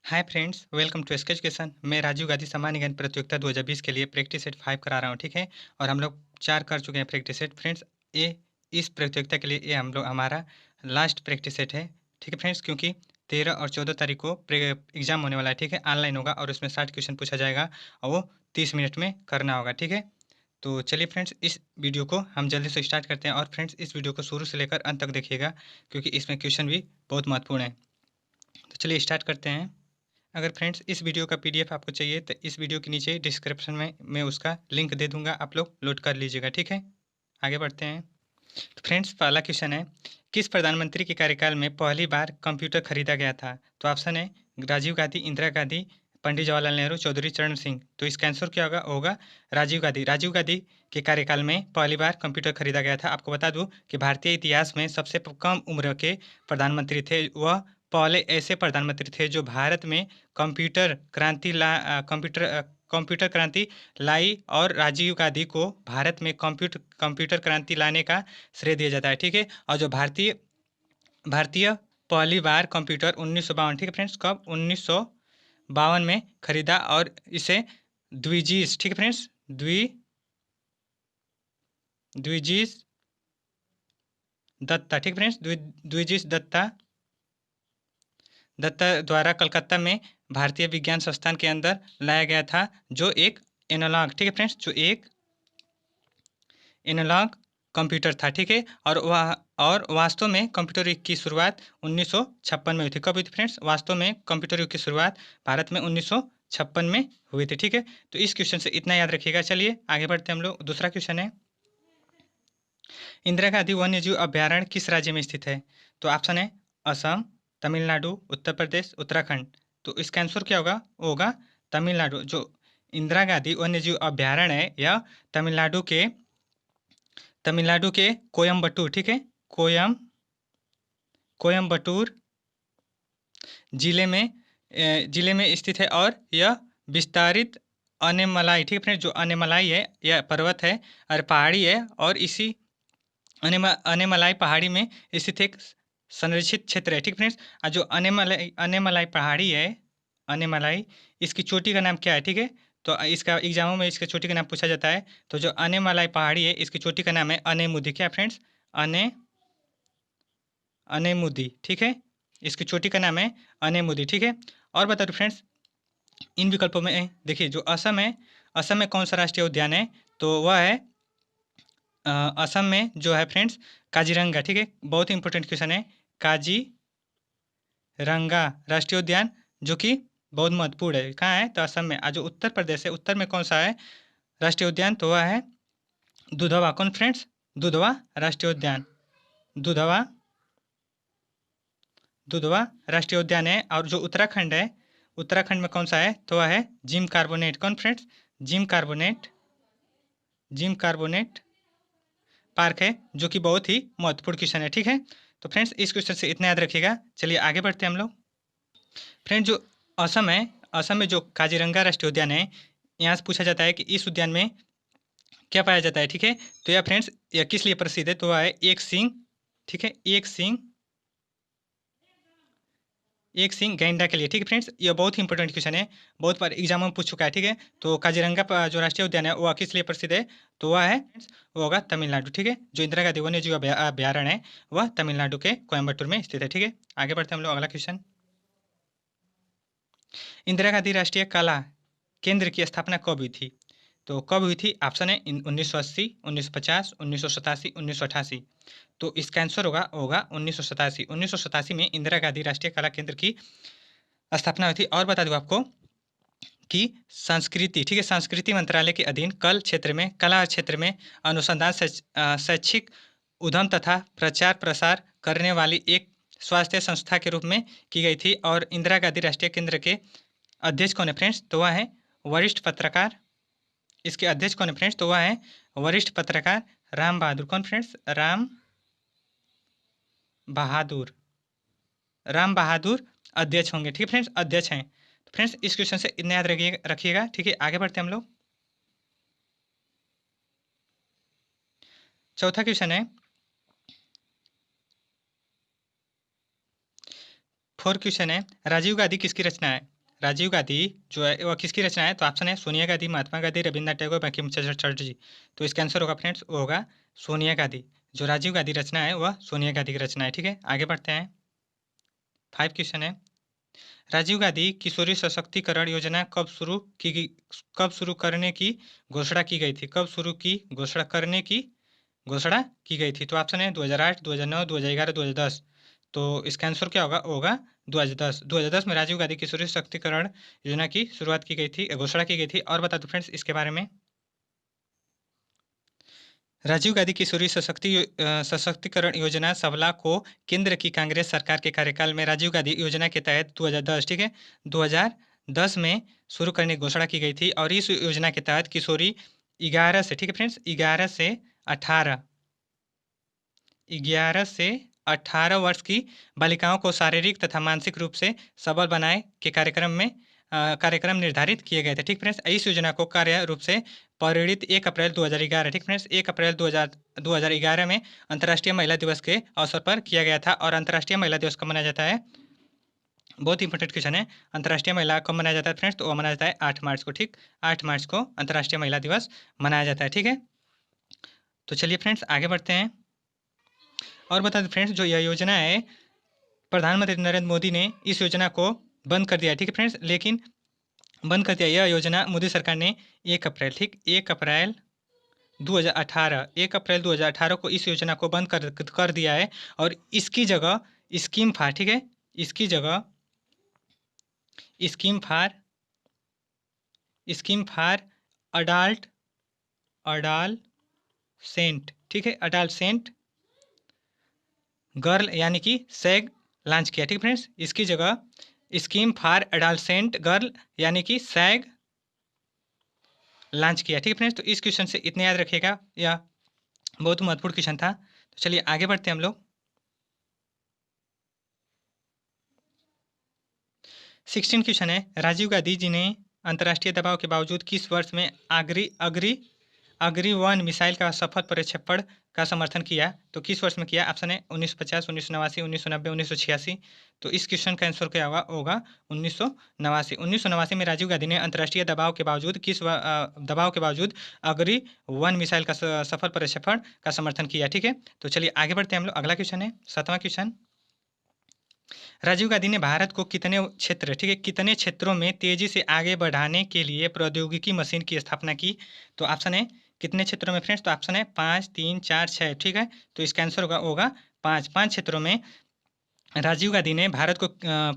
Hi friends, welcome to SK education. मैं राजीव गांधी सामान्य ज्ञान प्रतियोगिता 2020 के लिए प्रैक्टिस सेट 5 करा रहा हूँ, ठीक है। और हम लोग 4 कर चुके हैं प्रैक्टिस सेट फ्रेंड्स। ये इस प्रतियोगिता के लिए ये हम लोग हमारा लास्ट प्रैक्टिस सेट है, ठीक है फ्रेंड्स। क्योंकि 13 और 14 तारीख को एग्जाम होने वाला है, ठीक है। ऑनलाइन होगा और उसमें 60 क्वेश्चन पूछा जाएगा और वो 30 मिनट में करना होगा, ठीक है। तो चलिए फ्रेंड्स, इस वीडियो को हम जल्दी से स्टार्ट करते हैं। और फ्रेंड्स, इस वीडियो को शुरू से लेकर अंत तक देखिएगा क्योंकि इसमें क्वेश्चन भी बहुत महत्वपूर्ण है। तो चलिए स्टार्ट करते हैं। अगर फ्रेंड्स इस वीडियो का पीडीएफ आपको चाहिए तो इस वीडियो के नीचे डिस्क्रिप्शन में मैं उसका लिंक दे दूंगा, आप लोग लोड कर लीजिएगा, ठीक है। आगे बढ़ते हैं। तो फ्रेंड्स, पहला क्वेश्चन है, किस प्रधानमंत्री के कार्यकाल में पहली बार कंप्यूटर खरीदा गया था? तो ऑप्शन है राजीव गांधी, इंदिरा गांधी, पंडित जवाहरलाल नेहरू, चौधरी चरण सिंह। तो इसका आंसर क्या होगा? होगा राजीव गांधी। राजीव गांधी के कार्यकाल में पहली बार कंप्यूटर खरीदा गया था। आपको बता दूं कि भारतीय इतिहास में सबसे कम उम्र के प्रधानमंत्री थे। वह पहले ऐसे प्रधानमंत्री थे जो भारत में कंप्यूटर क्रांति लाई, और राजीव गांधी को भारत में कंप्यूटर क्रांति लाने का श्रेय दिया जाता है, ठीक है। और जो भारतीय भारतीय पहली बार कंप्यूटर 1952, ठीक है फ्रेंड्स, कब? 1952 में खरीदा, और इसे द्विजीष, ठीक है फ्रेंड्स, द्विजीष दत्ता, ठीक फ्रेंड्स, द्विजीष दत्ता द्वारा कलकत्ता में भारतीय विज्ञान संस्थान के अंदर लाया गया था, जो एक एनालॉग, ठीक है फ्रेंड्स, जो एक एनालॉग कंप्यूटर था, ठीक है। और वास्तव में कंप्यूटर युग की शुरुआत 1956 में हुई थी। कब हुई थी फ्रेंड्स? वास्तव में कंप्यूटर युग की शुरुआत भारत में 1956 में हुई थी, ठीक है। तो इस क्वेश्चन से इतना याद रखिएगा। चलिए आगे बढ़ते हैं हम लोग। दूसरा क्वेश्चन है, इंदिरा गांधी वन्यजीव अभ्यारण्य किस राज्य में स्थित है? तो ऑप्शन है असम, तमिलनाडु, उत्तर प्रदेश, उत्तराखंड। तो इसका आंसर क्या होगा? वो होगा तमिलनाडु। जो इंदिरा गांधी वन्यजीव अभ्यारण्य है यह तमिलनाडु के कोयम्बटूर, ठीक है, कोयम्बटूर जिले में स्थित है। और यह विस्तारित अनेमलाई, ठीक है फ्रेंड्स, जो अनेमलाई है यह पर्वत है और पहाड़ी है, और इसी अनेमलाई पहाड़ी में स्थित एक संरक्षित क्षेत्र है, ठीक फ्रेंड्स। और जो अनेमलाई पहाड़ी है, अनेमलाई, इसकी चोटी का नाम क्या है? ठीक है। तो इसका एग्जामों में इसके चोटी का नाम पूछा जाता है। तो जो अनेमलाई पहाड़ी है इसकी चोटी का नाम है अनेमुदी। क्या फ्रेंड्स? अने अनेमुदी, ठीक है। इसकी चोटी का नाम है अनेमुदी, ठीक है। और बता दो फ्रेंड्स, इन विकल्पों में देखिए, जो असम है, असम में कौन सा राष्ट्रीय उद्यान है? तो वह है असम में जो है फ्रेंड्स काजीरंगा, ठीक है। बहुत ही इंपॉर्टेंट क्वेश्चन है, काजीरंगा राष्ट्रीय उद्यान, जो कि बहुत महत्वपूर्ण है। कहाँ है? तो असम में। जो उत्तर प्रदेश है, उत्तर में कौन सा है राष्ट्रीय उद्यान? तो वह है दुधवा। कौन फ्रेंड्स? दुधवा राष्ट्रीय उद्यान। दुधवा दुधवा राष्ट्रीय उद्यान है। और जो उत्तराखंड है, उत्तराखंड में कौन सा है? तो वह है जिम कार्बोनेट। कौन फ्रेंड्स? जिम कार्बोनेट पार्क है, जो कि बहुत ही महत्वपूर्ण क्वेश्चन है, ठीक है। तो फ्रेंड्स, इस क्वेश्चन से इतना याद रखिएगा। चलिए आगे बढ़ते हैं हम लोग। फ्रेंड्स, जो असम है, असम में जो काजीरंगा राष्ट्रीय उद्यान है, यहाँ से पूछा जाता है कि इस उद्यान में क्या पाया जाता है, ठीक है। तो यह फ्रेंड्स, यह किस लिए प्रसिद्ध है? तो वह है एक सींग, ठीक है, एक सिंह गैंडा के लिए, ठीक है फ्रेंड्स। ये बहुत ही इंपॉर्टेंट क्वेश्चन है, बहुत बार एग्जाम में पूछ चुका है, ठीक है। तो काजीरंगा जो राष्ट्रीय उद्यान है वह किस लिए प्रसिद्ध है? तो वह है friends, वो होगा तमिलनाडु, ठीक है। जो इंदिरा गांधी वन्यजीव अभ्यारण्य है वह तमिलनाडु के कोयम्बटूर में स्थित है, ठीक है। आगे बढ़ते हैं हम लोग। अगला क्वेश्चन, इंदिरा गांधी राष्ट्रीय कला केंद्र की स्थापना कब हुई थी? तो कब हुई थी? ऑप्शन है 1980, 1950, 1987, 1988। तो इसका आंसर होगा 1987। 1987 में इंदिरा गांधी राष्ट्रीय कला केंद्र की स्थापना हुई थी। और बता दूं आपको कि संस्कृति, ठीक है, संस्कृति मंत्रालय के अधीन कला क्षेत्र में अनुसंधान शैक्षिक उद्यम तथा प्रचार प्रसार करने वाली एक स्वास्थ्य संस्था के रूप में की गई थी। और इंदिरा गांधी राष्ट्रीय केंद्र के अध्यक्ष कौन है फ्रेंड्स? तो वह है वरिष्ठ पत्रकार। इसके अध्यक्ष कौन है फ्रेंड्स? तो वह है वरिष्ठ पत्रकार राम बहादुर। कौन फ्रेंड्स? बहादुर राम बहादुर अध्यक्ष होंगे, ठीक है फ्रेंड्स, अध्यक्ष हैं। तो फ्रेंड्स, इस क्वेश्चन से इतना याद रखिएगा, ठीक है। आगे बढ़ते हैं हम लोग। चौथा क्वेश्चन है, फोर्थ क्वेश्चन है, राजीव गांधी किसकी रचना है? राजीव गांधी जो है वह किसकी रचना है? तो ऑप्शन है सोनिया गांधी, महात्मा गांधी, रविन्द्रनाथ टैगोर, बंकिम चंद्र चटर्जी। तो इसका आंसर होगा फ्रेंड्स, वो होगा सोनिया गांधी। जो राजीव गांधी रचना है वह सोनिया गांधी की रचना है। ठीक है, आगे बढ़ते हैं। 5 क्वेश्चन है। राजीव गांधी किशोरी सशक्तिकरण योजना कब शुरू करने की घोषणा की गई थी? कब शुरू की घोषणा करने की घोषणा की गई थी? तो ऑप्शन है 2008, 2009, 2011, 2010। तो इसका आंसर क्या होगा? होगा 2010। 2010 में राजीव गांधी किशोरी सशक्तिकरण योजना की शुरुआत की गई थी, घोषणा की गई थी। और बता दो फ्रेंड्स इसके बारे में। राजीव गांधी किशोरी सशक्तिकरण योजना सबला को केंद्र की कांग्रेस सरकार के कार्यकाल में राजीव गांधी योजना के तहत 2010, ठीक है, 2010 में शुरू करने की घोषणा की गई थी। और इस योजना के तहत किशोरी 11 से, ठीक है फ्रेंड्स, 11 से 18 वर्ष की बालिकाओं को शारीरिक तथा मानसिक रूप से सबल बनाए के कार्यक्रम निर्धारित किए गए थे। ठीक फ्रेंड्स, इस योजना को कार्य रूप से परिणित 1 अप्रैल 2011, ठीक फ्रेंड्स, 1 अप्रैल 2011 में अंतर्राष्ट्रीय महिला दिवस के अवसर पर किया गया था। और अंतर्राष्ट्रीय महिला दिवस कब मनाया जाता है? बहुत इंपॉर्टेंट क्वेश्चन है। अंतर्राष्ट्रीय महिला कब मनाया जाता है फ्रेंड्स? तो वो मनाया जाता है 8 मार्च को। ठीक, 8 मार्च को अंतर्राष्ट्रीय महिला दिवस मनाया जाता है। ठीक है, तो चलिए फ्रेंड्स आगे बढ़ते हैं। और बता दें फ्रेंड्स, जो यह योजना है प्रधानमंत्री नरेंद्र मोदी ने इस योजना को बंद कर दिया। ठीक है फ्रेंड्स, लेकिन बंद कर दिया यह योजना मोदी सरकार ने 1 अप्रैल, ठीक, 1 अप्रैल 2018 को इस योजना को बंद कर दिया है। और इसकी जगह स्कीम फॉर, ठीक है, इसकी जगह स्कीम फॉर अडालसेंट, ठीक है, अडालसेंट गर्ल यानी कि सैग लॉन्च किया। ठीक फ्रेंड्स, इसकी जगह स्कीम फॉर एडोलसेंट गर्ल यानी कि सैग लॉन्च किया। ठीक फ्रेंड्स, तो इस क्वेश्चन से इतने याद रखिएगा, यह बहुत महत्वपूर्ण क्वेश्चन था। तो चलिए आगे बढ़ते हैं हम लोग। 16 क्वेश्चन है। राजीव गांधी जी ने अंतर्राष्ट्रीय दबाव के बावजूद किस वर्ष में अग्नि-1 मिसाइल का सफल प्रक्षेपण का समर्थन किया? तो किस वर्ष में किया? ऑप्शन है 1950, 1989, 1990, 1986। तो इस क्वेश्चन का आंसर क्या होगा? 1989। 1989 में राजीव गांधी ने अंतर्राष्ट्रीय दबाव के बावजूद अग्नि-1 मिसाइल का सफल प्रक्षेपण का समर्थन किया। ठीक है, तो चलिए आगे बढ़ते हैं हम लोग। अगला क्वेश्चन है 7वां क्वेश्चन। राजीव गांधी ने भारत को कितने क्षेत्रों में तेजी से आगे बढ़ाने के लिए प्रौद्योगिकी मशीन की स्थापना की? तो ऑप्शन है कितने क्षेत्रों में फ्रेंड्स? तो ऑप्शन है 5, 3, 4, 6। ठीक है, तो इसका आंसर होगा 5 क्षेत्रों में राजीव गांधी ने भारत को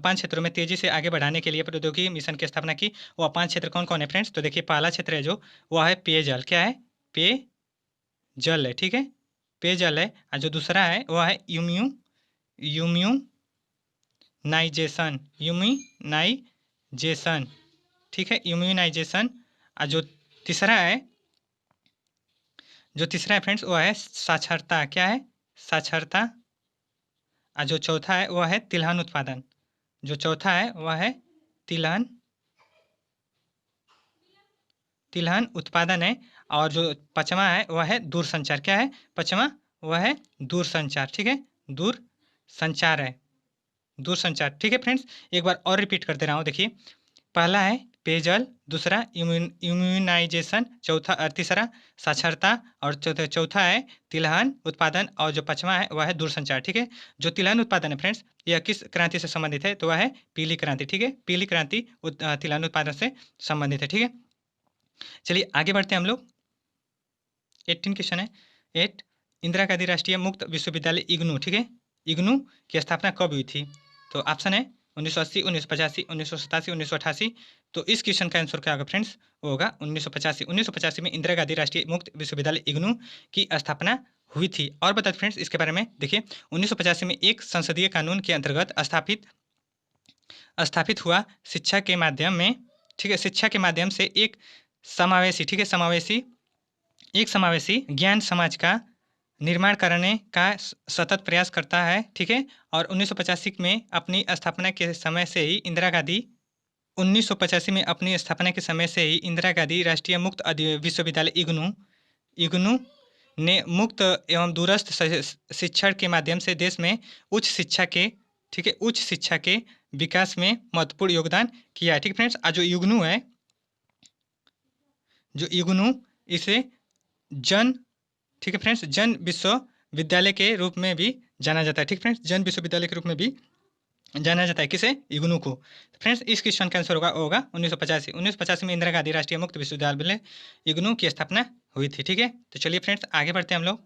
5 क्षेत्रों में तेजी से आगे बढ़ाने के लिए प्रौद्योगिकी मिशन की स्थापना की। वह 5 क्षेत्र कौन कौन है फ्रेंड्स? तो देखिए, पहला क्षेत्र है जो वह है पेयजल। क्या है? पेयजल है। ठीक है, पेयजल है। और जो दूसरा है वह है यूम्यूनाइजेशन। ठीक है, यूम्यूनाइजेशन। और जो तीसरा है फ्रेंड्स वो है साक्षरता। क्या है? साक्षरता। और जो चौथा है वह है तिलहन उत्पादन। जो चौथा है वह है तिलहन उत्पादन है। और जो पांचवा है वह है दूरसंचार। क्या है पांचवा? वह है दूरसंचार। ठीक है, दूरसंचार है, दूरसंचार। ठीक है फ्रेंड्स, एक बार और रिपीट कर दे रहा हूँ। देखिए, पहला है पेयजल, दूसरा इम्यूनाइजेशन, तीसरा साक्षरता, और चौथा है तिलहन उत्पादन, और जो पांचवा है वह है दूरसंचार। ठीक है, जो तिलहन उत्पादन है फ्रेंड्स, यह किस क्रांति से संबंधित है? तो वह है पीली क्रांति। ठीक है, पीली क्रांति तिलहन उत्पादन से संबंधित है। ठीक है, चलिए आगे बढ़ते हैं हम लोग। 18 क्वेश्चन है। 8, इंदिरा गांधी राष्ट्रीय मुक्त विश्वविद्यालय इग्नू, ठीक है, इग्नू की स्थापना कब हुई थी? तो ऑप्शन है 1980, 1985, 1987, 1988। तो इस क्वेश्चन का आंसर क्या होगा फ्रेंड्स? वो होगा 1985। 1985 में इंदिरा गांधी राष्ट्रीय मुक्त विश्वविद्यालय इग्नू की स्थापना हुई थी। और बता दें फ्रेंड्स इसके बारे में। देखिए, 1985 में एक संसदीय कानून के अंतर्गत स्थापित हुआ शिक्षा के माध्यम में, ठीक है, शिक्षा के माध्यम से एक समावेशी, ठीक है, समावेशी ज्ञान समाज का निर्माण करने का सतत प्रयास करता है। ठीक है, और 1985 में अपनी स्थापना के समय से ही इंदिरा गांधी राष्ट्रीय मुक्त विश्वविद्यालय इग्नू ने मुक्त एवं दूरस्थ शिक्षण के माध्यम से देश में उच्च शिक्षा के, ठीक है, उच्च शिक्षा के विकास में महत्वपूर्ण योगदान किया है। ठीक है फ्रेंड्स, जो इग्नू है, जो इग्नू इसे जन, ठीक है फ्रेंड्स, जन विश्वविद्यालय के रूप में भी जाना जाता है। ठीक फ्रेंड्स, जन विश्वविद्यालय के रूप में भी जाना जाता है किसे, इग्नू को। फ्रेंड्स, इस क्वेश्चन का आंसर होगा 1985। 1985 में इंदिरा गांधी राष्ट्रीय मुक्त विश्वविद्यालय इग्नू की स्थापना हुई थी। ठीक है, तो चलिए फ्रेंड्स आगे बढ़ते हैं हम लोग।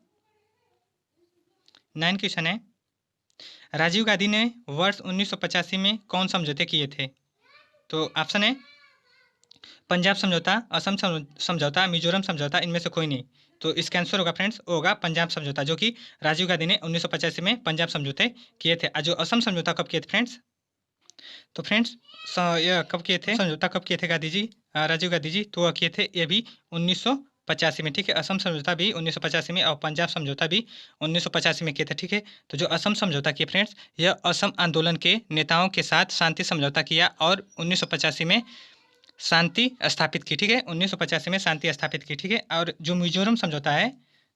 9 क्वेश्चन है, राजीव गांधी ने वर्ष 1985 में कौन समझौते किए थे? तो ऑप्शन है पंजाब समझौता, असम समझौता, मिजोरम समझौता, इनमें से कोई नहीं। तो इसका आंसर होगा फ्रेंड्स, होगा पंजाब समझौता, जो कि राजीव गांधी ने 1985 में पंजाब समझौते किए थे। जो असम समझौता कब किए थे फ्रेंड्स? तो फ्रेंड्स यह कब किए थे, समझौता कब किए थे गांधी जी, राजीव गांधी जी? तो वह किए थे ये भी 1985 में। ठीक है, असम समझौता भी 1985 में और पंजाब समझौता भी 1985 में किए थे। ठीक है, तो जो असम समझौता किए फ्रेंड्स, यह असम आंदोलन के नेताओं के साथ शांति समझौता किया और 1985 में शांति स्थापित की। ठीक है, 1985 में शांति स्थापित की। ठीक है, और जो मिजोरम समझौता है,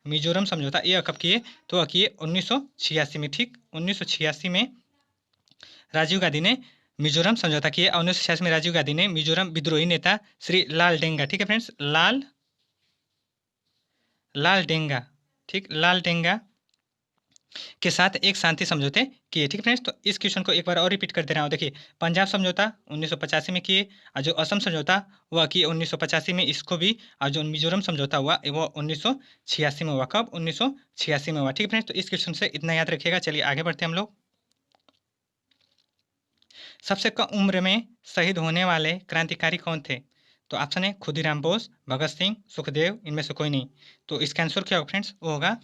मिजोरम समझौता यह कब किए? तो वह किए 1986 में। ठीक, 1986 में राजीव गांधी ने मिजोरम समझौता किए और 1986 में राजीव गांधी ने मिजोरम विद्रोही नेता श्री लाल डेंगा, ठीक है फ्रेंड्स, लाल डेंगा, ठीक, लाल डेंगा के साथ एक शांति समझौते किए। ठीक है फ्रेंड्स, तो इस क्वेश्चन को एक बार और रिपीट कर दे रहा हूँ। देखिए, पंजाब समझौता 1985 में किए, और जो असम समझौता हुआ किए 1985 में, इसको भी, और जो मिजोरम समझौता हुआ वो 1986 में हुआ। कब? 1986 में हुआ। ठीक है फ्रेंड्स, तो इस क्वेश्चन से इतना याद रखिएगा। चलिए आगे बढ़ते हैं हम लोग। सबसे कम उम्र में शहीद होने वाले क्रांतिकारी कौन थे? तो ऑप्शन है खुदीराम बोस, भगत सिंह, सुखदेव, इनमें से कोई नहीं। तो इसका आंसर क्या होगा फ्रेंड्स? वो होगा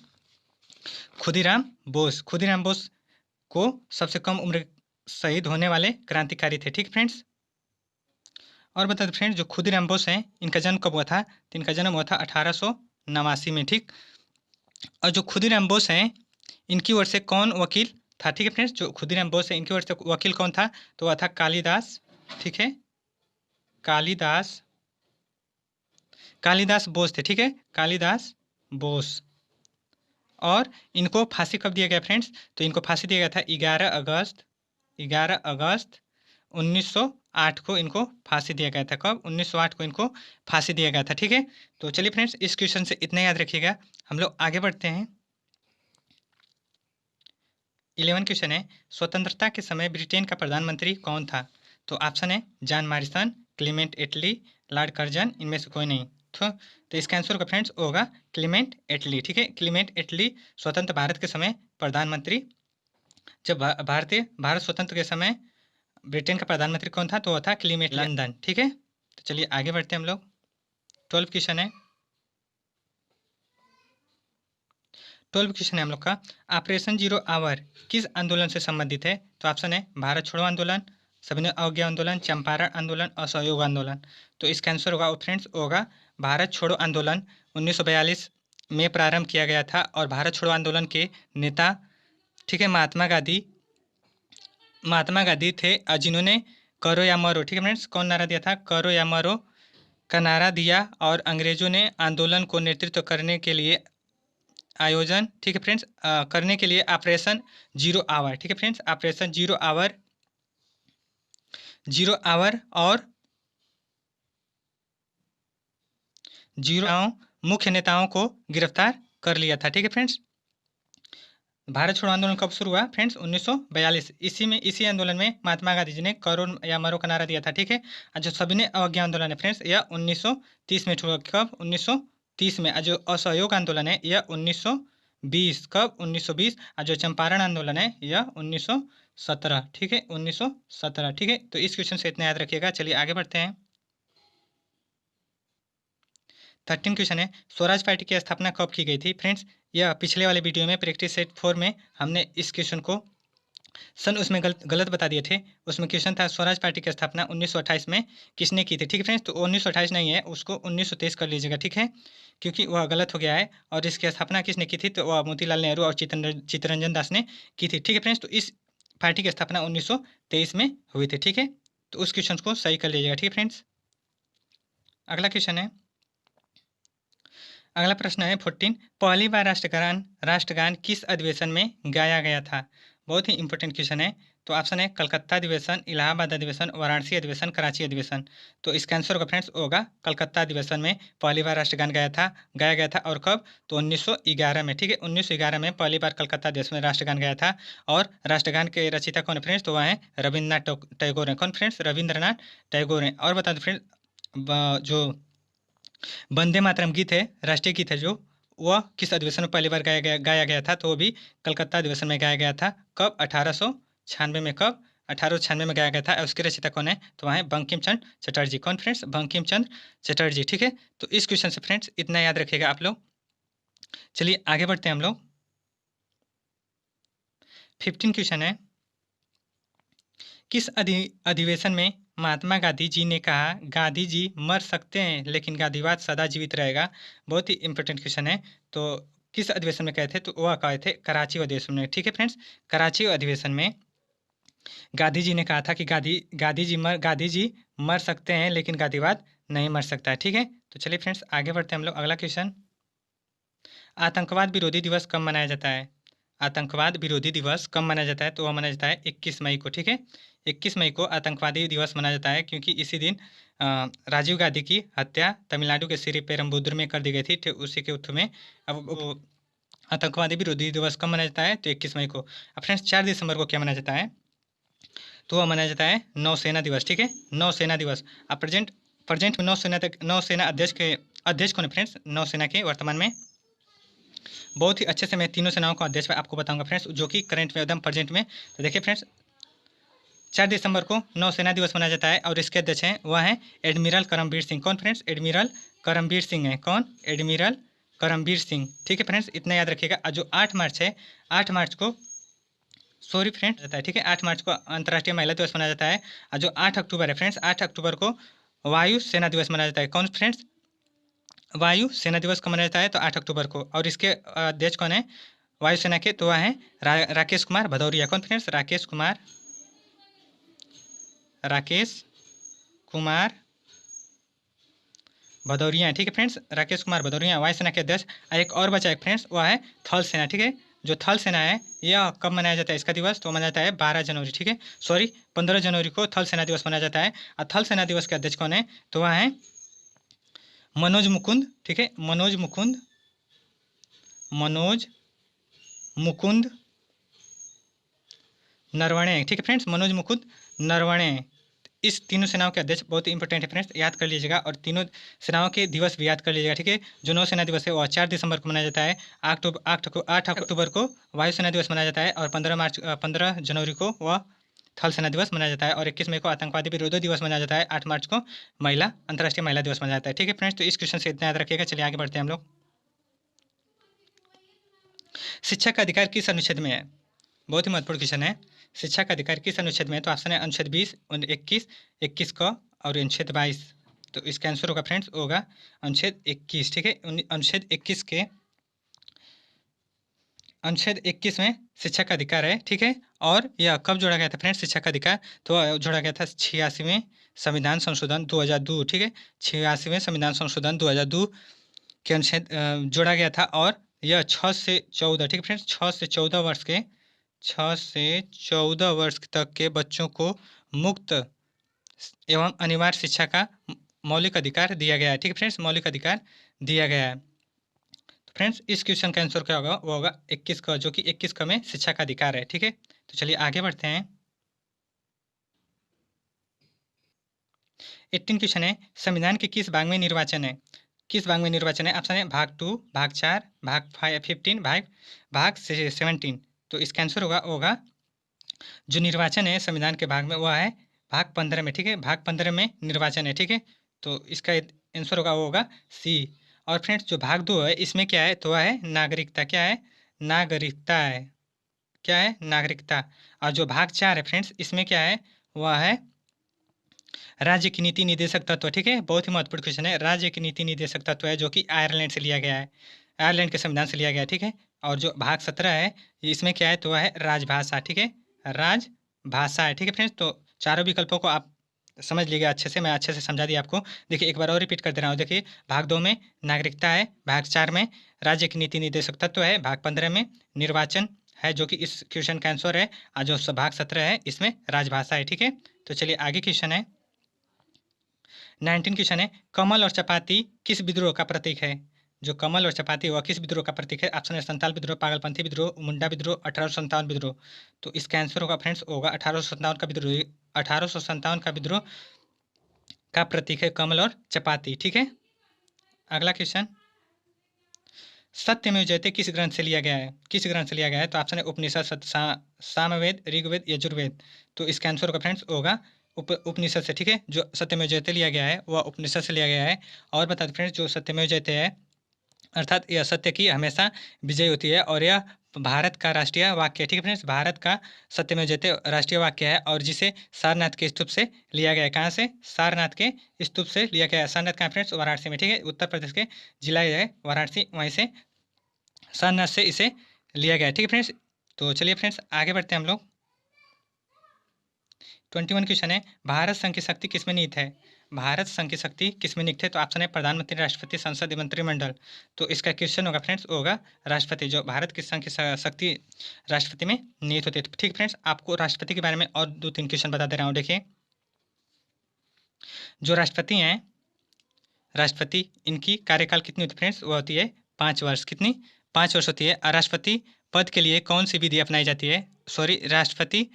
खुदीराम बोस। खुदीराम बोस को सबसे कम उम्र शहीद होने वाले क्रांतिकारी थे। ठीक फ्रेंड्स, और बता दें फ्रेंड्स, जो खुदीराम बोस हैं, इनका जन्म कब हुआ था? तो इनका जन्म हुआ था 1889 में। ठीक, और जो खुदीराम बोस हैं, इनकी ओर से कौन वकील था? ठीक है फ्रेंड्स, जो खुदीराम बोस है, इनकी ओर से वकील कौन था? तो वह था कालिदास। ठीक है, कालिदास, कालिदास बोस थे। ठीक है, कालिदास बोस। और इनको फांसी कब दिया गया फ्रेंड्स? तो इनको फांसी दिया गया था 11 अगस्त 1908 को इनको फांसी दिया गया था। कब? 1908 को इनको फांसी दिया गया था। ठीक है, तो चलिए फ्रेंड्स, इस क्वेश्चन से इतना याद रखिएगा। हम लोग आगे बढ़ते हैं। 11 क्वेश्चन है, स्वतंत्रता के समय ब्रिटेन का प्रधानमंत्री कौन था? तो ऑप्शन है जॉन मॉरिसन, क्लीमेंट एटली, लॉर्ड कर्जन, इनमें से कोई नहीं। तो इसका आंसर होगा फ्रेंड्स, होगा क्लीमेंट एटली। ठीक है, क्लीमेंट एटली स्वतंत्र भारत के समय प्रधानमंत्री, जब भारत स्वतंत्र के समय ब्रिटेन का प्रधानमंत्री कौन था? तो वह था क्लीमेंट लंदन। ठीक है, तो चलिए आगे बढ़ते हैं हम लोग। 12 क्वेश्चन है, 12 क्वेश्चन है हम लोग का, ऑपरेशन जीरो आवर किस आंदोलन से संबंधित है? तो ऑप्शन है भारत छोड़ो आंदोलन, सविनय अवज्ञा आंदोलन, चंपारण आंदोलन, असहयोग आंदोलन। तो इसका आंसर होगा फ्रेंड्स, होगा भारत छोड़ो आंदोलन। 1942 में प्रारंभ किया गया था, और भारत छोड़ो आंदोलन के नेता, ठीक है, महात्मा गांधी थे, जिन्होंने करो या मरो, ठीक है फ्रेंड्स, कौन नारा दिया था? करो या मरो का नारा दिया, और अंग्रेजों ने आंदोलन को नेतृत्व करने के लिए आयोजन, ठीक है फ्रेंड्स, करने के लिए ऑपरेशन जीरो आवर, ठीक है फ्रेंड्स, ऑपरेशन जीरो आवर, और जीरो मुख्य नेताओं को गिरफ्तार कर लिया था। ठीक है फ्रेंड्स, भारत छोड़ो आंदोलन कब शुरू हुआ फ्रेंड्स? 1942। इसी आंदोलन में महात्मा गांधी जी ने करो या मरो का नारा दिया था। ठीक है, और जो सविनय अवज्ञा आंदोलन है फ्रेंड्स, यह 1930 में शुरू हुआ। कब? 1930 में। और जो असहयोग आंदोलन है यह 1920। कब? 1920। और जो चंपारण आंदोलन है यह 1917। ठीक है, 1917। ठीक है, तो इस क्वेश्चन से इतना याद रखिएगा। चलिए आगे बढ़ते हैं। 13 क्वेश्चन है, स्वराज पार्टी की स्थापना कब की गई थी फ्रेंड्स? यह पिछले वाले वीडियो में प्रैक्टिस सेट 4 में हमने इस क्वेश्चन को सन उसमें गलत बता दिए थे। उसमें क्वेश्चन था स्वराज पार्टी की स्थापना 1928 में किसने की थी? ठीक है फ्रेंड्स, तो 1928 नहीं है, उसको 1923 कर लीजिएगा। ठीक है, क्योंकि वह गलत हो गया है। और इसकी स्थापना किसने की थी? तो वह मोतीलाल नेहरू और चित्तरंजन दास ने की थी। ठीक है फ्रेंड्स, तो इस पार्टी की स्थापना 1923 में हुई थी। ठीक है, तो उस क्वेश्चन को सही कर लीजिएगा। ठीक है फ्रेंड्स, अगला क्वेश्चन है, अगला प्रश्न है 14, पहली बार राष्ट्रगान किस अधिवेशन में गाया गया था? बहुत ही इंपॉर्टेंट क्वेश्चन है। तो ऑप्शन है कलकत्ता अधिवेशन, इलाहाबाद अधिवेशन, वाराणसी अधिवेशन, कराची अधिवेशन। तो इसका आंसर होगा फ्रेंड्स होगा कलकत्ता अधिवेशन में पहली बार राष्ट्रगान गाया गया था। और कब? तो 1911 में, ठीक है। 1911 में पहली बार कलकत्ता अधिवेशन में राष्ट्रगान गाया था। और राष्ट्रगान के रचयिता कौन है फ्रेंड्स? तो वह है रविन्द्रनाथ टैगोर हैं। कौन फ्रेंड्स? रविन्द्रनाथ टैगोर हैं। और बता दें फ्रेंड्स, जो वंदे मातरम गीत है, राष्ट्रीय गीत है जो, वह किस अधिवेशन में पहली बार गाया गया था? तो वो भी कलकत्ता अधिवेशन में गाया गया था। कब? 1896 में। कब? 1896 में गाया गया था। और उसके रचयिता कौन है? तो वहाँ है बंकिम चंद्र चटर्जी। कौन फ्रेंड्स? बंकिम चंद्र चटर्जी, ठीक है। तो इस क्वेश्चन से फ्रेंड्स इतना याद रखिएगा आप लोग। चलिए आगे बढ़ते हैं हम लोग। 15 क्वेश्चन है, किस अधिवेशन में महात्मा गांधी जी ने कहा गांधी जी मर सकते हैं लेकिन गांधीवाद सदा जीवित रहेगा? बहुत ही इंपॉर्टेंट क्वेश्चन है। तो किस अधिवेशन में कहे थे? तो वह कहे थे कराची अधिवेशन में, ठीक है फ्रेंड्स। कराची अधिवेशन में गांधी जी ने कहा था कि गांधी जी मर सकते हैं लेकिन गांधीवाद नहीं मर सकता है, ठीक है। तो चलिए फ्रेंड्स आगे बढ़ते हैं हम लोग। अगला क्वेश्चन, आतंकवाद विरोधी दिवस कब मनाया जाता है? आतंकवाद विरोधी दिवस कब मनाया जाता है? तो वह मनाया जाता है 21 मई को, ठीक है। 21 मई को आतंकवादी दिवस मनाया जाता है क्योंकि इसी दिन राजीव गांधी की हत्या तमिलनाडु के श्री पेरम्बुदुर में कर दी गई थी। तो उसी के उत्तर में अब वो आतंकवादी विरोधी दिवस कब मनाया जाता है? तो 21 मई को। अब फ्रेंड्स 4 दिसंबर को क्या मनाया जाता है? तो वह मनाया जाता है नौसेना दिवस, ठीक है। नौसेना दिवस। अब प्रेजेंट में नौसेना अध्यक्ष कौन है फ्रेंड्स? नौसेना के वर्तमान में बहुत ही अच्छे से मैं तीनों सेनाओं का अध्यक्ष आपको बताऊंगा फ्रेंड्स, जो कि करंट में एकदम प्रेजेंट में। तो देखिए फ्रेंड्स 4 दिसंबर को नौसेना दिवस मनाया जाता है और इसके अध्यक्ष हैं वह हैं एडमिरल करमबीर सिंह। कौन फ्रेंड्स? एडमिरल करमबीर सिंह हैं। कौन? एडमिरल करमबीर सिंह, ठीक है फ्रेंड्स। इतना याद रखिएगा। और जो 8 मार्च है, 8 मार्च को सॉरी फ्रेंड्स जाता है, ठीक है। 8 मार्च को अंतर्राष्ट्रीय महिला दिवस मनाया जाता है। और जो 8 अक्टूबर है फ्रेंड्स, 8 अक्टूबर को वायु सेना दिवस मनाया जाता है। कौन फ्रेंड्स? वायु सेना दिवस कब मनाया जाता है? तो 8 अक्टूबर को। और इसके अध्यक्ष कौन है वायुसेना के? तो वह हैं राकेश कुमार भदौरिया। कौन फ्रेंड्स? राकेश कुमार भदौरिया है, ठीक है फ्रेंड्स। राकेश कुमार भदौरिया वायुसेना के अध्यक्ष। एक और बचा है फ्रेंड्स, वह है थल सेना, ठीक है। जो थल सेना है यह कब मनाया जाता है इसका दिवस? तो मनाया जाता है 12 जनवरी, ठीक है। सॉरी 15 जनवरी को थल सेना दिवस मनाया जाता है। और थल सेना दिवस के अध्यक्ष कौन है? तो वह है मनोज मुकुंद, ठीक है। मनोज मुकुंद नरवणे, ठीक है फ्रेंड्स। मनोज मुकुंद नरवणे। इस तीनों सेनाओं के अध्यक्ष बहुत ही इंपॉर्टेंट है फ्रेंड्स, याद कर लीजिएगा। और तीनों सेनाओं के दिवस भी याद कर लीजिएगा, ठीक है। जो नौसेना दिवस है वह 4 दिसंबर को मनाया जाता है। 8 अक्टूबर को वायुसेना दिवस मनाया जाता है। और 15 जनवरी को वह थल सेना दिवस मनाया जाता है। और 21 मई को आतंकवादी विरोधी दिवस मनाया जाता है। 8 मार्च को अंतर्राष्ट्रीय महिला दिवस मनाया जाता है, ठीक है फ्रेंड्स। तो इस क्वेश्चन से इतना याद रखिएगा। चलिए आगे बढ़ते हैं हम लोग। शिक्षा का अधिकार किस अनुच्छेद में है? बहुत ही महत्वपूर्ण क्वेश्चन है। शिक्षा का अधिकार किस अनुच्छेद में है? तो ऑप्शन है अनुच्छेद 20, 21 का और अनुच्छेद 22। तो इसका आंसर होगा फ्रेंड्स होगा अनुच्छेद 21, ठीक है। अनुच्छेद 21 में शिक्षा का अधिकार है, ठीक है। और यह कब जोड़ा गया था फ्रेंड्स शिक्षा का अधिकार? तो जोड़ा गया था 86वें संविधान संशोधन 2002, ठीक है। 86वें संविधान संशोधन 2002 के अनुच्छेद जोड़ा गया था। और यह 6 से 14, ठीक है फ्रेंड्स, 6 से 14 वर्ष तक के बच्चों को मुक्त एवं अनिवार्य शिक्षा का मौलिक अधिकार दिया गया है, ठीक है फ्रेंड्स। मौलिक अधिकार दिया गया है। तो फ्रेंड्स इस क्वेश्चन का आंसर क्या होगा? वो होगा 21 का, जो कि 21 का में शिक्षा का अधिकार है, ठीक है। तो चलिए आगे बढ़ते हैं। 18 क्वेश्चन है, संविधान के किस भाग में निर्वाचन है? किस भाग में निर्वाचन है? ऑप्शन है भाग 2, भाग 4, भाग 15, भाग 17। तो इसका आंसर होगा जो निर्वाचन है संविधान के भाग में वह है भाग 15 में, ठीक है। भाग 15 में निर्वाचन है, ठीक है। तो इसका आंसर होगा सी। और फ्रेंड्स जो भाग 2 है इसमें क्या है? तो वह है नागरिकता। क्या है? नागरिकता है। क्या है? नागरिकता। और जो भाग 4 है फ्रेंड्स इसमें क्या है? वह है राज्य की नीति निदेशक तत्व, ठीक है। बहुत ही महत्वपूर्ण क्वेश्चन है। राज्य की नीति निदेशक तत्व है जो कि आयरलैंड से लिया गया है, आयरलैंड के संविधान से लिया गया है, ठीक है। और जो भाग 17 है इसमें क्या है? तो वह है राजभाषा, ठीक है। राजभाषा है, ठीक है फ्रेंड्स। तो चारों विकल्पों को आप समझ लीजिएगा अच्छे से, मैं अच्छे से समझा दिया आपको। देखिए एक बार और रिपीट कर दे रहा हूँ। देखिए भाग 2 में नागरिकता है, भाग 4 में राज्य की नीति निदेशक तत्व है, भाग 15 में निर्वाचन है, जो कि इस क्वेश्चन का आंसर है। आज जो भाग 17 है इसमें राजभाषा है, ठीक है। तो चलिए आगे क्वेश्चन है 19 क्वेश्चन है, कमल और चपाती किस विद्रोह का प्रतीक है? जो कमल और चपाती वह किस विद्रोह का प्रतीक है? ऑप्शन है संताल विद्रोह, पागलपंथी विद्रोह, मुंडा विद्रोह, 1857 विद्रोह। तो इसका आंसर होगा फ्रेंड्स होगा 1857 का विद्रोह। 1857 का विद्रोह का प्रतीक है कमल और चपाती, ठीक है। अगला क्वेश्चन, सत्यमेव जयते किस ग्रंथ से लिया गया है? किस ग्रंथ से लिया गया है? तो ऑप्शन है उपनिषद, सामवेद, ऋग्वेद, यजुर्वेद। तो इसका आंसर होगा फ्रेंड्स होगा उपनिषद से, ठीक है। जो सत्यमेव जयते लिया गया है वह उपनिषद से लिया गया है। और बता दें फ्रेंड्स, जो सत्यमेव जयते है अर्थात यह सत्य की हमेशा विजय होती है, और यह भारत का राष्ट्रीय वाक्य है, ठीक है फ्रेंड्स। भारत का सत्यमेव जयते राष्ट्रीय वाक्य है, और जिसे सारनाथ के स्तूप से लिया गया है। कहाँ से? सारनाथ के स्तूप से लिया गया है। सारनाथ कहाँ फ्रेंड्स? वाराणसी में, ठीक है। उत्तर प्रदेश के जिला है वाराणसी, वहीं से सारनाथ से इसे लिया गया है, ठीक है फ्रेंड्स। तो चलिए फ्रेंड्स आगे बढ़ते हैं हम लोग। 21 क्वेश्चन है, भारत संघ की शक्ति किसमें निहित है? भारत संघ की शक्ति किसमें निहित है? तो ऑप्शन है प्रधानमंत्री, राष्ट्रपति, संसद, मंत्रिमंडल। तो इसका क्वेश्चन होगा फ्रेंड्स होगा राष्ट्रपति। जो भारत की संघ की शक्ति राष्ट्रपति में निहित होती है, ठीक फ्रेंड्स। आपको राष्ट्रपति के बारे में और 2-3 क्वेश्चन बता दे रहा हूँ। देखिए, जो राष्ट्रपति हैं, राष्ट्रपति इनकी कार्यकाल कितनी होती है फ्रेंड्स? वो होती है 5 वर्ष। कितनी? 5 वर्ष होती है। और राष्ट्रपति पद के लिए कौन सी विधि अपनाई जाती है? सॉरी, राष्ट्रपति,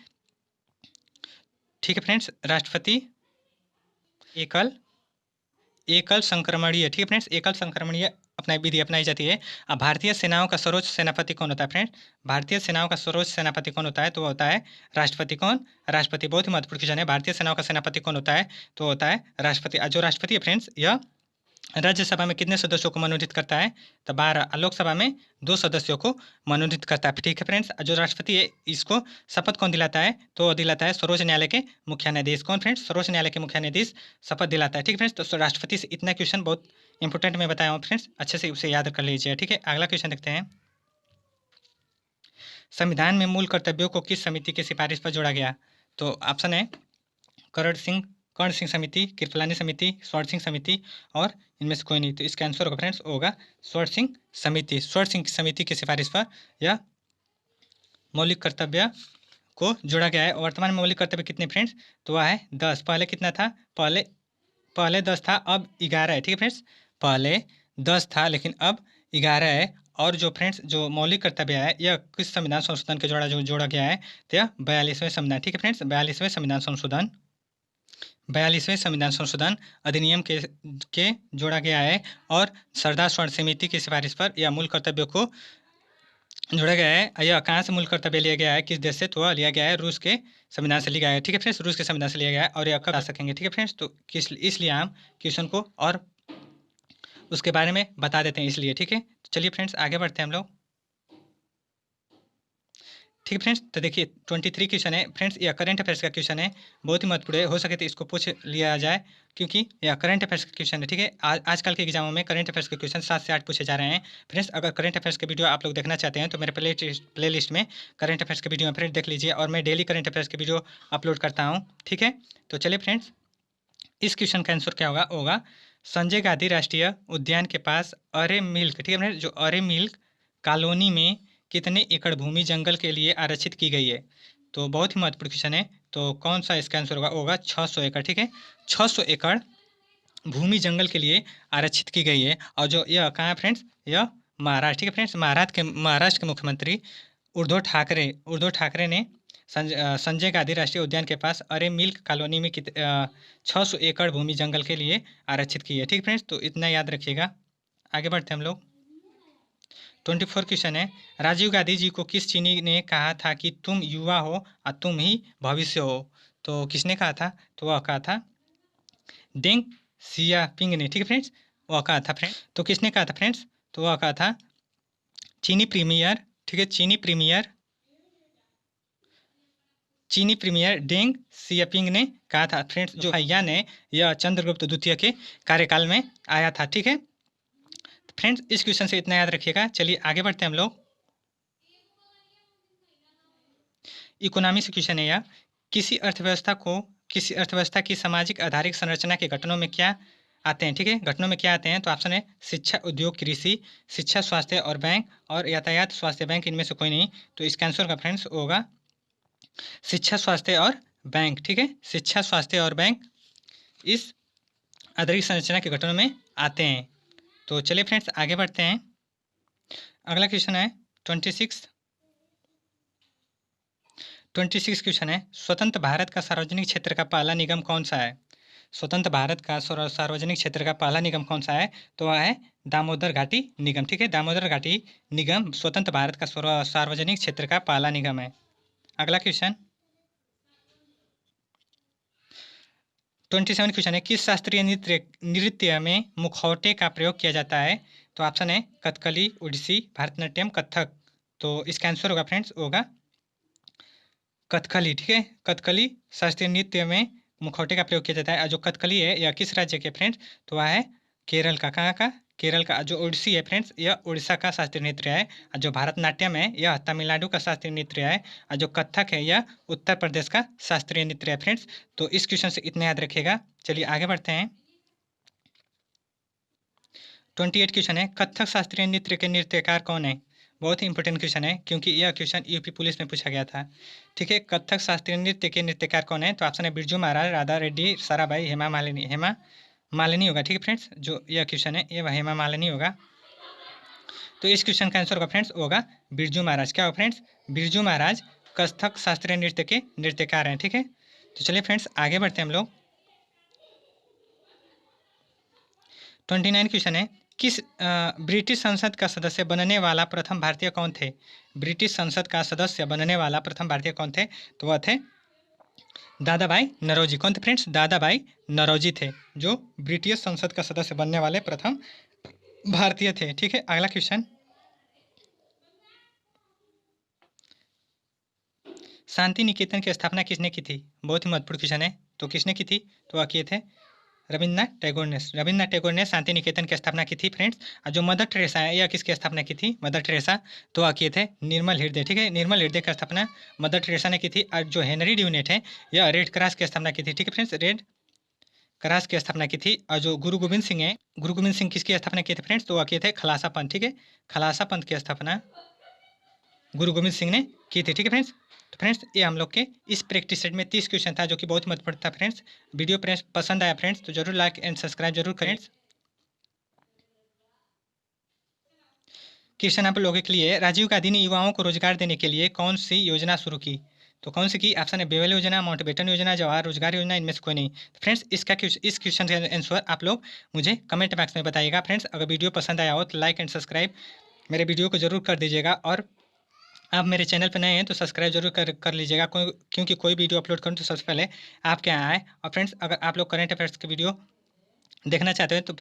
ठीक है फ्रेंड्स, राष्ट्रपति एकल एकल संक्रमणीय, ठीक है फ्रेंड्स, एकल संक्रमणीय अपना विधि अपनाई जाती है। अब भारतीय सेनाओं का सर्वोच्च सेनापति कौन होता है फ्रेंड्स? भारतीय सेनाओं का सर्वोच्च सेनापति कौन होता है? तो वो होता है राष्ट्रपति। कौन? राष्ट्रपति। बहुत ही महत्वपूर्ण क्वेश्चन है। भारतीय सेनाओं का सेनापति कौन होता है? तो होता है राष्ट्रपति। जो राष्ट्रपति है फ्रेंड्स, यह राज्यसभा में कितने सदस्यों को मनोनीत करता है? तो 12। लोकसभा में 2 सदस्यों को मनोनीत करता है, ठीक है फ्रेंड्स। जो राष्ट्रपति है इसको शपथ कौन दिलाता है? तो दिलाता है सर्वोच्च न्यायालय के मुख्य न्यायाधीश। कौन फ्रेंड्स? सर्वोच्च न्यायालय के मुख्य न्यायाधीश शपथ दिलाता है, ठीक है फ्रेंड्स। तो राष्ट्रपति से इतना क्वेश्चन बहुत इंपॉर्टेंट मैं बताया हूँ फ्रेंड्स, अच्छे से उसे याद कर लीजिए, ठीक है। अगला क्वेश्चन देखते हैं, संविधान में मूल कर्तव्यों को किस समिति की सिफारिश पर जोड़ा गया? तो ऑप्शन है कर्ण सिंह समिति, कृपलानी समिति, स्वर्ण सिंह समिति, और इनमें से कोई नहीं। तो इसका आंसर होगा फ्रेंड्स होगा स्वर्ण सिंह समिति। स्वर्ण सिंह समिति की सिफारिश पर यह मौलिक कर्तव्य को जोड़ा गया है। वर्तमान में मौलिक कर्तव्य कितने फ्रेंड्स? तो वह है 10। पहले कितना था? पहले 10 था, अब 11 है, ठीक है फ्रेंड्स। पहले 10 था लेकिन अब 11 है। और जो फ्रेंड्स जो मौलिक कर्तव्य है यह किस संविधान संशोधन के जोड़ा गया है? तो यह 42वें संविधान, ठीक है फ्रेंड्स, 42वें संविधान संशोधन, 42वें संविधान संशोधन अधिनियम के जोड़ा गया है। और सरदार स्वर्ण समिति की सिफारिश पर यह मूल कर्तव्यों को जोड़ा गया है। यह कहाँ से मूल कर्तव्य लिया गया है, किस देश से? तो वह लिया गया है रूस के संविधान से लिया गया है, ठीक है फ्रेंड्स, रूस के संविधान से लिया गया है। और यह कब आ सकेंगे, ठीक है फ्रेंड्स। तो इसलिए हम क्वेश्चन को और उसके बारे में बता देते हैं इसलिए, ठीक है। चलिए फ्रेंड्स आगे बढ़ते हैं हम लोग, ठीक है फ्रेंड्स। तो देखिए 23 क्वेश्चन है फ्रेंड्स, यह करंट अफेयर्स का क्वेश्चन है, बहुत ही महत्वपूर्ण है। हो सके तो इसको पूछ लिया जाए क्योंकि यह करंट अफेयर्स का क्वेश्चन है, ठीक है। आजकल के एग्जामों में करंट अफेयर्स के क्वेश्चन 7 से 8 पूछे जा रहे हैं फ्रेंड्स। अगर करंट अफेयर्स के वीडियो आप लोग देखना चाहते हैं तो मेरे प्ले लिस्ट में करंट अफेयर्स के वीडियो में फ्रेंड्स देख लीजिए, और मैं डेली करंट अफेयर्स के वीडियो अपलोड करता हूँ, ठीक है। तो चलिए फ्रेंड्स, इस क्वेश्चन का आंसर क्या होगा संजय गांधी राष्ट्रीय उद्यान के पास अरे मिल्क, ठीक है फ्रेंड्स, जो अरे मिल्क कॉलोनी में कितने एकड़ भूमि जंगल के लिए आरक्षित की गई है? तो बहुत ही महत्वपूर्ण क्वेश्चन है। तो कौन सा इसका आंसर होगा 600 एकड़, ठीक है। 600 एकड़ भूमि जंगल के लिए आरक्षित की गई है। और जो यह कहाँ है फ्रेंड्स? यह महाराष्ट्र, ठीक है फ्रेंड्स। महाराष्ट्र के मुख्यमंत्री उद्धव ठाकरे ने संजय गांधी राष्ट्रीय उद्यान के पास अरे मिल्क कॉलोनी में 600 एकड़ भूमि जंगल के लिए आरक्षित की है, ठीक फ्रेंड्स। तो इतना याद रखिएगा। आगे बढ़ते हैं हम लोग, 24 क्वेश्चन है, राजीव गांधी जी को किस चीनी ने कहा था कि तुम युवा हो और तुम ही भविष्य हो? तो किसने कहा था? तो वह कहा था डेंग सियापिंग ने, ठीक है फ्रेंड्स, वह कहा था फ्रेंड्स। तो किसने कहा था फ्रेंड्स? तो वह कहा था चीनी प्रीमियर, ठीक है, चीनी प्रीमियर डेंग सियापिंग ने कहा था फ्रेंड्स। जो भैया ने यह चंद्रगुप्त द्वितीय के कार्यकाल में आया था, ठीक है फ्रेंड्स। इस क्वेश्चन से इतना याद रखिएगा। चलिए आगे बढ़ते हैं हम लोग, इकोनॉमी से क्वेश्चन है यह, किसी अर्थव्यवस्था की सामाजिक आधारित संरचना के गठनों में क्या आते हैं, ठीक है। घटनाओं में क्या आते हैं? तो ऑप्शन है शिक्षा, उद्योग, कृषि, शिक्षा, स्वास्थ्य और बैंक, और यातायात, स्वास्थ्य, बैंक, इनमें से कोई नहीं। तो इसका आंसर का फ्रेंड्स होगा शिक्षा, स्वास्थ्य और बैंक, ठीक है। शिक्षा, स्वास्थ्य और बैंक इस आधारिक संरचना के गठनों में आते हैं। तो चलिए फ्रेंड्स आगे बढ़ते हैं। अगला क्वेश्चन है 26 क्वेश्चन है, स्वतंत्र भारत का सार्वजनिक क्षेत्र का पहला निगम कौन सा है? स्वतंत्र भारत का सार्वजनिक क्षेत्र का पहला निगम कौन सा है? तो वह है दामोदर घाटी निगम, ठीक है। दामोदर घाटी निगम स्वतंत्र भारत का सार्वजनिक क्षेत्र का पहला निगम है। अगला क्वेश्चन 27 क्वेश्चन है, किस शास्त्रीय नृत्य में मुखौटे का प्रयोग किया जाता है? तो ऑप्शन है कथकली, ओडिसी, भरतनाट्यम, कथक। तो इसका आंसर होगा फ्रेंड्स होगा कथकली, ठीक है। कथकली शास्त्रीय नृत्य में मुखौटे का प्रयोग किया जाता है। और जो कथकली है यह किस राज्य के फ्रेंड्स? तो वह है केरल का। कहाँ का? केरल का। जो ओडिसी है फ्रेंड्स यह उड़ीसा का शास्त्रीय नृत्य है। और जो भरतनाट्यम है यह तमिलनाडु का शास्त्रीय नृत्य है। और जो कथक है यह उत्तर प्रदेश का शास्त्रीय नृत्य है फ्रेंड्स। तो इस क्वेश्चन से इतना याद रखिएगा। चलिए आगे बढ़ते हैं। 28 क्वेश्चन है, कथक शास्त्रीय नृत्य के नृत्यकार कौन है? बहुत ही इंपॉर्टेंट क्वेश्चन है क्योंकि यह क्वेश्चन यूपी पुलिस में पूछा गया था, ठीक है। कथक शास्त्रीय नृत्य के नृत्यकार कौन है? तो ऑप्शन है बिरजू महाराज, राधा रेड्डी, साराभाई, हेमा मालिनी। हेमा मालिनी होगा, ठीक है फ्रेंड्स। जो यह क्वेश्चन है यह हेमा मालिनी होगा। तो इस क्वेश्चन का आंसर होगा फ्रेंड्स होगा बिरजू महाराज। क्या होगा फ्रेंड्स? बिरजू महाराज कथक शास्त्रीय नृत्य के नृत्यकार हैं, ठीक है। तो चलिए फ्रेंड्स आगे बढ़ते हैं हम लोग। 29 क्वेश्चन है, किस ब्रिटिश संसद का सदस्य बनने वाला प्रथम भारतीय कौन थे? ब्रिटिश संसद का सदस्य बनने वाला प्रथम भारतीय कौन थे? तो वह थे दादा भाई नौरोजी। कौन थे फ्रेंड्स? दादा भाई नौरोजी थे जो ब्रिटिश संसद का सदस्य बनने वाले प्रथम भारतीय थे, ठीक है। अगला क्वेश्चन, शांति निकेतन की स्थापना किसने की थी? बहुत ही महत्वपूर्ण क्वेश्चन है। तो किसने की थी? तो वह किए थे रविन्द्रनाथ टैगोर ने शांति निकेतन की स्थापना की थी फ्रेंड्स। और जो मदर टेरेसा है यह किसकी स्थापना की थी? Mother Teresa. तो वह किए थे निर्मल हृदय, ठीक है। निर्मल हृदय की स्थापना मदर टेरेसा ने की थी। और जो हेनरी ड्यूनेट है यह रेड क्रॉस की स्थापना की थी, ठीक है फ्रेंड्स। रेड क्रॉस की स्थापना की थी। और जो गुरु गोविंद सिंह है, गुरु गोविंद सिंह किसकी स्थापना किए थे फ्रेंड्स? तो वह किए थे खालसा पंथ, ठीक है। खालसा पंथ की स्थापना गुरु गोविंद सिंह ने की थी, ठीक है फ्रेंड्स। तो फ्रेंड्स ये हम लोग के इस प्रैक्टिस सेट में 30 क्वेश्चन था जो कि बहुत महत्वपूर्ण था फ्रेंड्स। वीडियो पसंद आया फ्रेंड्स तो जरूर लाइक एंड सब्सक्राइब जरूर करें। क्वेश्चन आप लोगों के लिए, राजीव गांधी ने युवाओं को रोजगार देने के लिए कौन सी योजना शुरू की? तो कौन सी की? ऑप्शन है बेबल योजना, माउंटबेटन योजना, जवाहर रोजगार योजना, इनमें से कोई नहीं। तो फ्रेंड्स इस क्वेश्चन का आंसर आप लोग मुझे कमेंट बॉक्स में बताइएगा फ्रेंड्स। अगर वीडियो पसंद आया हो तो लाइक एंड सब्सक्राइब मेरे वीडियो को जरूर कर दीजिएगा। और आप मेरे चैनल पर नए हैं तो सब्सक्राइब जरूर कर लीजिएगा, क्योंकि कोई वीडियो अपलोड करूँ तो सबसे पहले आपके यहाँ आए। और फ्रेंड्स अगर आप लोग करंट अफेयर्स की वीडियो देखना चाहते हैं तो